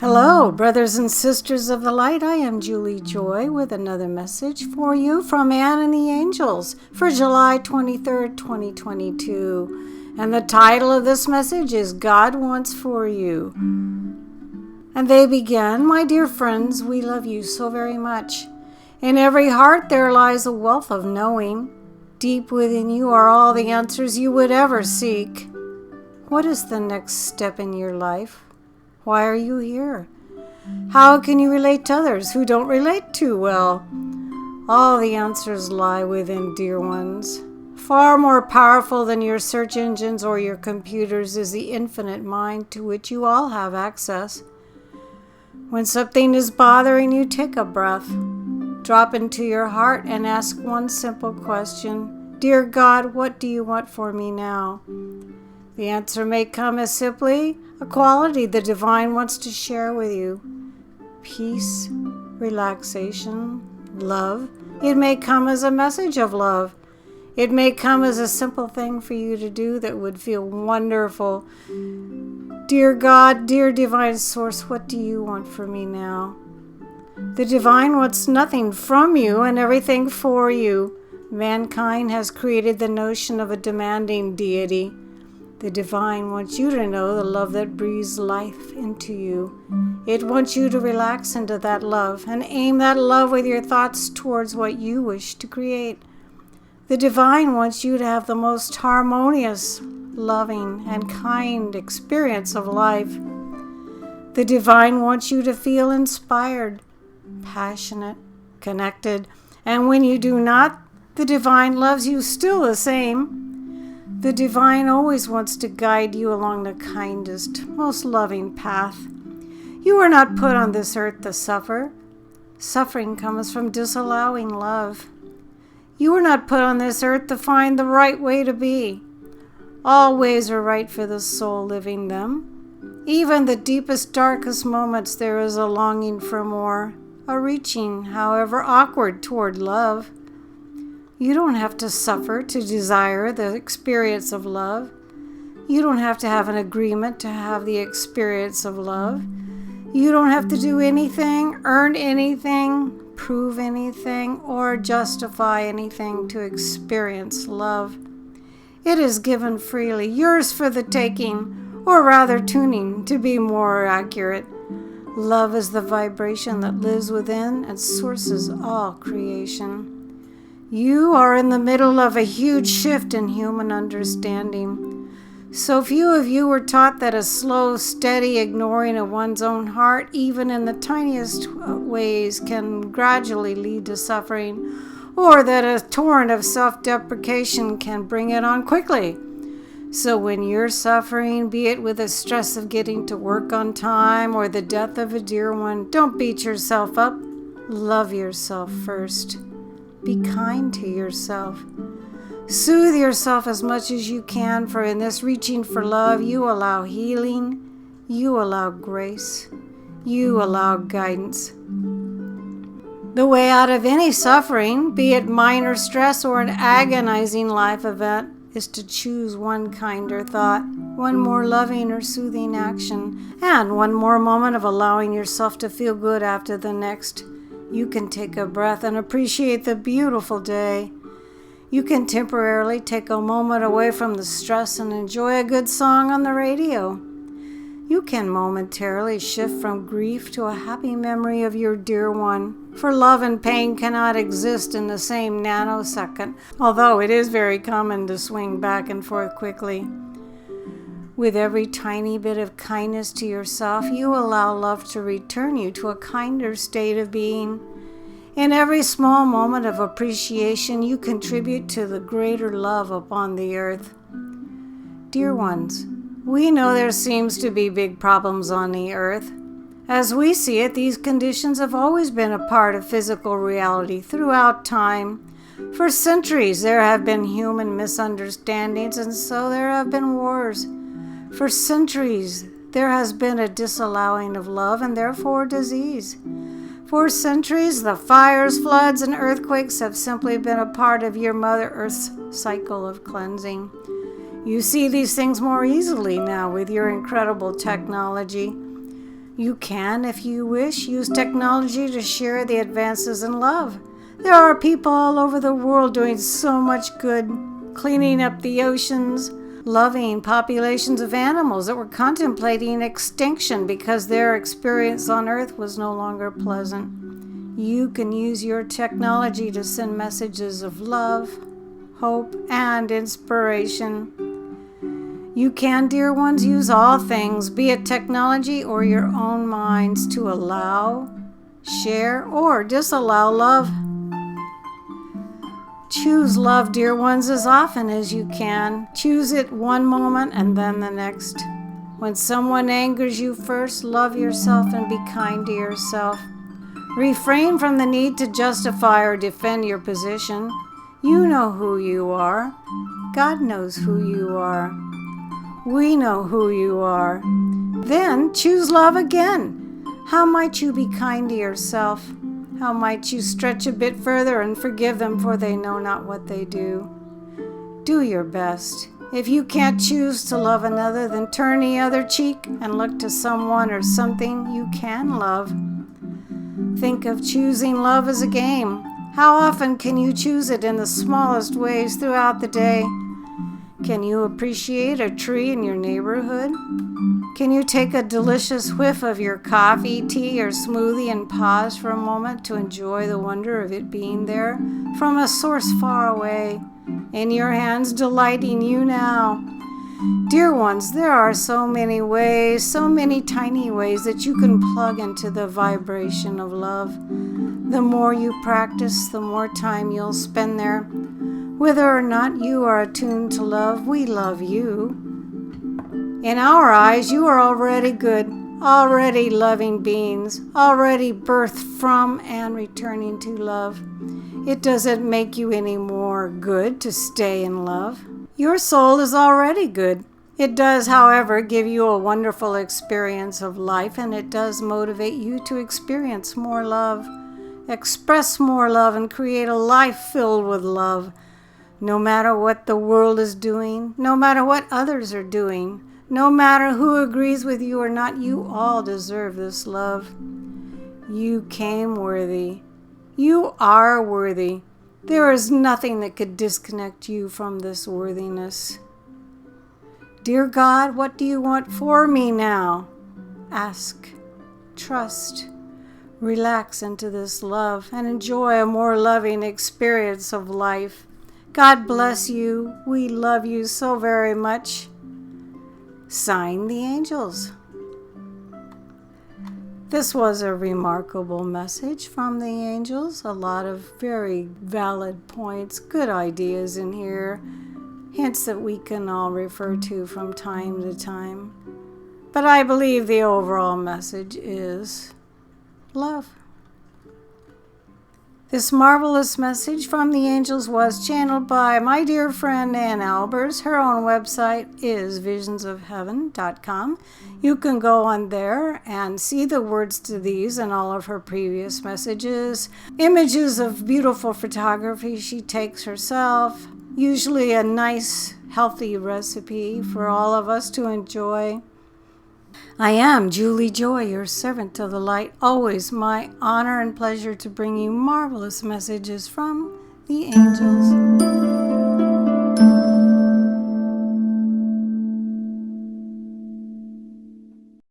Hello, brothers and sisters of the light. I am Juli Joy with another message for you from Anne and the Angels for July 23rd, 2022. And the title of this message is God Wants for You. And they begin, my dear friends, we love you so very much. In every heart there lies a wealth of knowing. Deep within you are all the answers you would ever seek. What is the next step in your life? Why are you here? How can you relate to others who don't relate too well? All the answers lie within, dear ones. Far more powerful than your search engines or your computers is the infinite mind to which you all have access. When something is bothering you, take a breath. Drop into your heart and ask one simple question. Dear God, what do you want for me now? The answer may come as simply a quality the divine wants to share with you. Peace, relaxation, love. It may come as a message of love. It may come as a simple thing for you to do that would feel wonderful. Dear God, dear divine source, what do you want for me now? The divine wants nothing from you and everything for you. Mankind has created the notion of a demanding deity. The divine wants you to know the love that breathes life into you. It wants you to relax into that love and aim that love with your thoughts towards what you wish to create. The divine wants you to have the most harmonious, loving, and kind experience of life. The divine wants you to feel inspired, passionate, connected, and when you do not, the divine loves you still the same. The divine always wants to guide you along the kindest, most loving path. You are not put on this earth to suffer. Suffering comes from disallowing love. You are not put on this earth to find the right way to be. All ways are right for the soul living them. Even the deepest, darkest moments there is a longing for more, a reaching, however awkward, toward love. You don't have to suffer to desire the experience of love. You don't have to have an agreement to have the experience of love. You don't have to do anything, earn anything, prove anything, or justify anything to experience love. It is given freely, yours for the taking, or rather tuning to be more accurate. Love is the vibration that lives within and sources all creation. You are in the middle of a huge shift in human understanding. So few of you were taught that a slow, steady ignoring of one's own heart, even in the tiniest ways, can gradually lead to suffering, or that a torrent of self-deprecation can bring it on quickly. So when you're suffering, be it with the stress of getting to work on time or the death of a dear one, don't beat yourself up. Love yourself first. Be kind to yourself. Soothe yourself as much as you can, for in this reaching for love, you allow healing, you allow grace, you allow guidance. The way out of any suffering, be it minor stress or an agonizing life event, is to choose one kinder thought, one more loving or soothing action, and one more moment of allowing yourself to feel good after the next. You can take a breath and appreciate the beautiful day. You can temporarily take a moment away from the stress and enjoy a good song on the radio. You can momentarily shift from grief to a happy memory of your dear one, for love and pain cannot exist in the same nanosecond, although it is very common to swing back and forth quickly. With every tiny bit of kindness to yourself, you allow love to return you to a kinder state of being. In every small moment of appreciation, you contribute to the greater love upon the earth. Dear ones, we know there seems to be big problems on the earth. As we see it, these conditions have always been a part of physical reality throughout time. For centuries, there have been human misunderstandings, and so there have been wars. For centuries, there has been a disallowing of love and therefore disease. For centuries, the fires, floods, and earthquakes have simply been a part of your Mother Earth's cycle of cleansing. You see these things more easily now with your incredible technology. You can, if you wish, use technology to share the advances in love. There are people all over the world doing so much good, cleaning up the oceans, loving populations of animals that were contemplating extinction because their experience on Earth was no longer pleasant. You can use your technology to send messages of love, hope, and inspiration. You can, dear ones, use all things, be it technology or your own minds, to allow, share, or disallow love. Choose love, dear ones, as often as you can. Choose it one moment and then the next. When someone angers you first, love yourself and be kind to yourself. Refrain from the need to justify or defend your position. You know who you are. God knows who you are. We know who you are. Then choose love again. How might you be kind to yourself? How might you stretch a bit further and forgive them, for they know not what they do? Do your best. If you can't choose to love another, then turn the other cheek and look to someone or something you can love. Think of choosing love as a game. How often can you choose it in the smallest ways throughout the day? Can you appreciate a tree in your neighborhood? Can you take a delicious whiff of your coffee, tea, or smoothie and pause for a moment to enjoy the wonder of it being there from a source far away, in your hands, delighting you now? Dear ones, there are so many ways, so many tiny ways that you can plug into the vibration of love. The more you practice, the more time you'll spend there. Whether or not you are attuned to love, we love you. In our eyes, you are already good, already loving beings, already birthed from and returning to love. It doesn't make you any more good to stay in love. Your soul is already good. It does, however, give you a wonderful experience of life, and it does motivate you to experience more love, express more love, and create a life filled with love. No matter what the world is doing, no matter what others are doing, no matter who agrees with you or not, you all deserve this love. You came worthy. You are worthy. There is nothing that could disconnect you from this worthiness. Dear God, what do you want for me now? Ask, trust, relax into this love, and enjoy a more loving experience of life. God bless you. We love you so very much. Sign the angels. This was a remarkable message from the angels. A lot of very valid points, good ideas in here. Hints that we can all refer to from time to time. But I believe the overall message is love. This marvelous message from the angels was channeled by my dear friend Ann Albers. Her own website is visionsofheaven.com. You can go on there and see the words to these and all of her previous messages, images of beautiful photography she takes herself, usually a nice, healthy recipe for all of us to enjoy. I am Juli Joy, your servant of the light. Always my honor and pleasure to bring you marvelous messages from the angels.